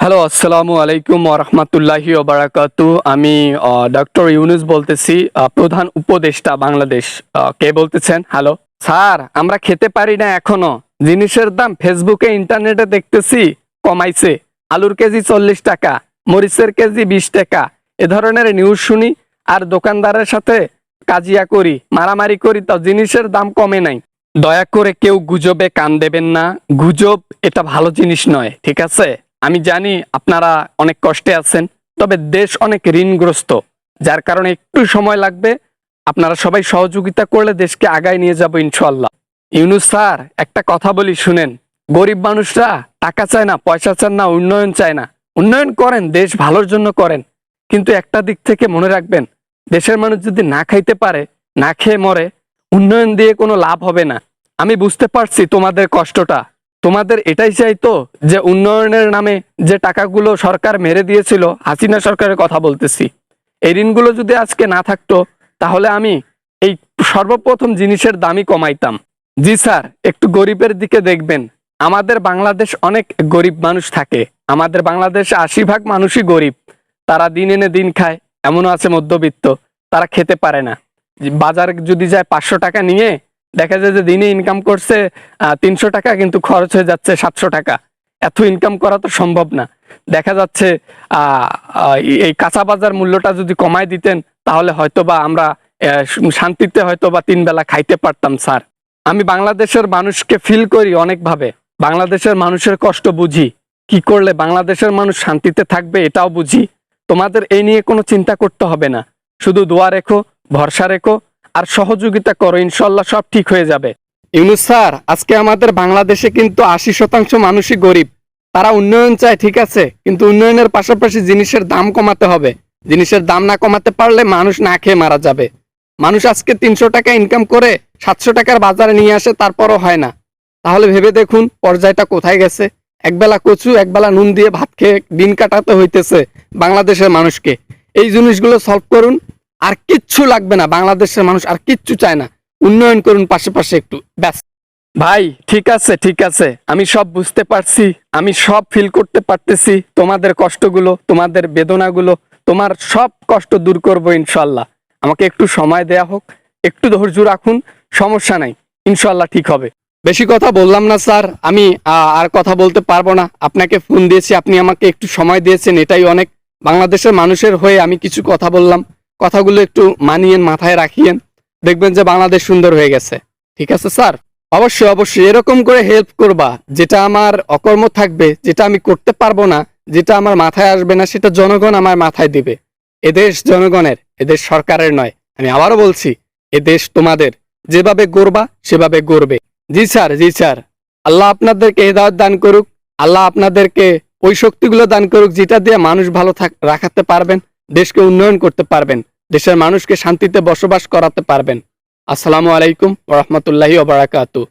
Hello, আসসালামু আলাইকুম ওয়া রাহমাতুল্লাহি ওয়া বারাকাতুহু। আমি ডক্টর ইউনুস বলতেছি, প্রধান উপদেষ্টা বাংলাদেশ। কে বলতেছেন? হ্যালো স্যার, আমরা খেতে পারি না এখনো। জিনিসের দাম ফেসবুকে ইন্টারনেটে দেখতেছি কমাইছে। আলুর কেজি 40 টাকা, মরিচের কেজি 20 টাকা। এ ধরনের নিউজ শুনি আর দোকানদারের সাথে কাজিয়া করি, মারামারি করি, তো জিনিসের দাম কমে নাই। দয়া করে কেউ গুজবে কান দেবেন না। গুজব এটা ভালো জিনিস নয়, ঠিক আছে? আমি জানি আপনারা অনেক কষ্টে আছেন, তবে দেশ অনেক ঋণগ্রস্ত, যার কারণে একটু সময় লাগবে। আপনারা সবাই সহযোগিতা করলে দেশকে আগায় নিয়ে যাব ইনশাল্লাহ। ইউনুস স্যার, একটা কথা বলি শুনেন। গরিব মানুষরা টাকা চায় না, পয়সা চান না, উন্নয়ন চায় না। উন্নয়ন করেন, দেশ ভালোর জন্য করেন, কিন্তু একটা দিক থেকে মনে রাখবেন, দেশের মানুষ যদি না খাইতে পারে, না খেয়ে মরে, উন্নয়ন দিয়ে কোনো লাভ হবে না। আমি বুঝতে পারছি তোমাদের কষ্টটা। তোমাদের এটাই চাইতো যে উন্নয়নের নামে যে টাকাগুলো সরকার মেরে দিয়েছিল, হাসিনা সরকারের কথা বলতেছি, এই ঋণগুলো যদি আজকে না থাকতো, তাহলে আমি এই সর্বপ্রথম জিনিসের দামই কমাইতাম। জি স্যার, একটু গরিবের দিকে দেখবেন। আমাদের বাংলাদেশ অনেক গরিব মানুষ থাকে। আমাদের বাংলাদেশে 80% মানুষই গরিব। তারা দিন এনে দিন খায়। এমনও আছে মধ্যবিত্ত, তারা খেতে পারে না। বাজারে যদি যায় 500 টাকা নিয়ে, দেখা যায় যে দিনে ইনকাম করছে 300 টাকা, কিন্তু খরচ হয়ে যাচ্ছে 700 টাকা। এত ইনকাম করা তো সম্ভব না। দেখা যাচ্ছে আহ আহ, এই কাঁচা বাজার মূল্যটা যদি কমায় দিতেন, তাহলে হয়তোবা আমরা শান্তিতে হয়তোবা 3 বেলা খাইতে পারতাম স্যার। আমি বাংলাদেশের মানুষকে ফিল করি অনেকভাবে। বাংলাদেশের মানুষের কষ্ট বুঝি। কি করলে বাংলাদেশের মানুষ শান্তিতে থাকবে এটাও বুঝি। তোমাদের এই নিয়ে কোনো চিন্তা করতে হবে না। শুধু দোয়া রেখো, ভরসা রেখো, আর সহযোগিতা করো, ইনশাল্লাহ সব ঠিক হয়ে যাবে। ইউনুস স্যার, আজকে আমাদের বাংলাদেশে কিন্তু 80% মানুষই গরিব। তারা উন্নয়ন চায়, ঠিক আছে, কিন্তু উন্নয়নের পাশাপাশি জিনিসের দাম কমাতে হবে। জিনিসের দাম না কমাতে পারলে মানুষ না খেয়ে মারা যাবে। মানুষ আজকে 300 টাকা ইনকাম করে 700 টাকার বাজারে নিয়ে আসে, তারপরও হয় না। তাহলে ভেবে দেখুন পর্যায়টা কোথায় গেছে। একবেলা কচু, একবেলা নুন দিয়ে ভাত খেয়ে দিন কাটাতে হইতেছে বাংলাদেশের মানুষকে। এই জিনিসগুলো সলভ করুন, আর কিচ্ছু লাগবে না। বাংলাদেশের মানুষ আর কিচ্ছু চায় না। উন্নয়ন করুন পাশে পাশে একটু, ব্যাস। ভাই ঠিক আছে, ঠিক আছে, আমি সব বুঝতে পারছি, আমি সব ফিল করতে পারতেছি। তোমাদের কষ্টগুলো, তোমাদের বেদনাগুলো, তোমার সব কষ্ট দূর করবো ইনশাল্লাহ। আমাকে একটু সময় দেয়া হোক, একটু ধৈর্য রাখুন, সমস্যা নাই, ইনশাল্লাহ ঠিক হবে। বেশি কথা বললাম না স্যার, আমি আর কথা বলতে পারবো না। আপনাকে ফোন দিয়েছি, আপনি আমাকে একটু সময় দিয়েছেন, এটাই অনেক। বাংলাদেশের মানুষের হয়ে আমি কিছু কথা বললাম। কথাগুলো একটু মানিয়েন, মাথায় রাখিয়েন, দেখবেন যে বাংলাদেশ সুন্দর হয়ে গেছে। ঠিক আছে স্যার? অবশ্যই অবশ্যই এরকম করে হেল্প করবা। যেটা আমার অকর্ম থাকবে, যেটা আমি করতে পারবো না, যেটা আমার মাথায় আসবে না, সেটা জনগণ আমার মাথায় দিবে। এদেশ জনগণের, এদেশ সরকারের নয়। আমি আবারও বলছি, এদেশ তোমাদের। যেভাবে গড়বা সেভাবে গড়বে। জি স্যার, জি স্যার। আল্লাহ আপনাদেরকে হেদায়েত দান করুক। আল্লাহ আপনাদেরকে ওই শক্তিগুলো দান করুক যেটা দিয়ে মানুষ ভালো রাখাতে পারবেন, দেশকে উন্নয়ন করতে পারবেন, দেশের মানুষকে শান্তিতে বসবাস করাতে পারবেন। আসসালামু আলাইকুম ওয়া রাহমাতুল্লাহি ওয়া বারাকাতুহু।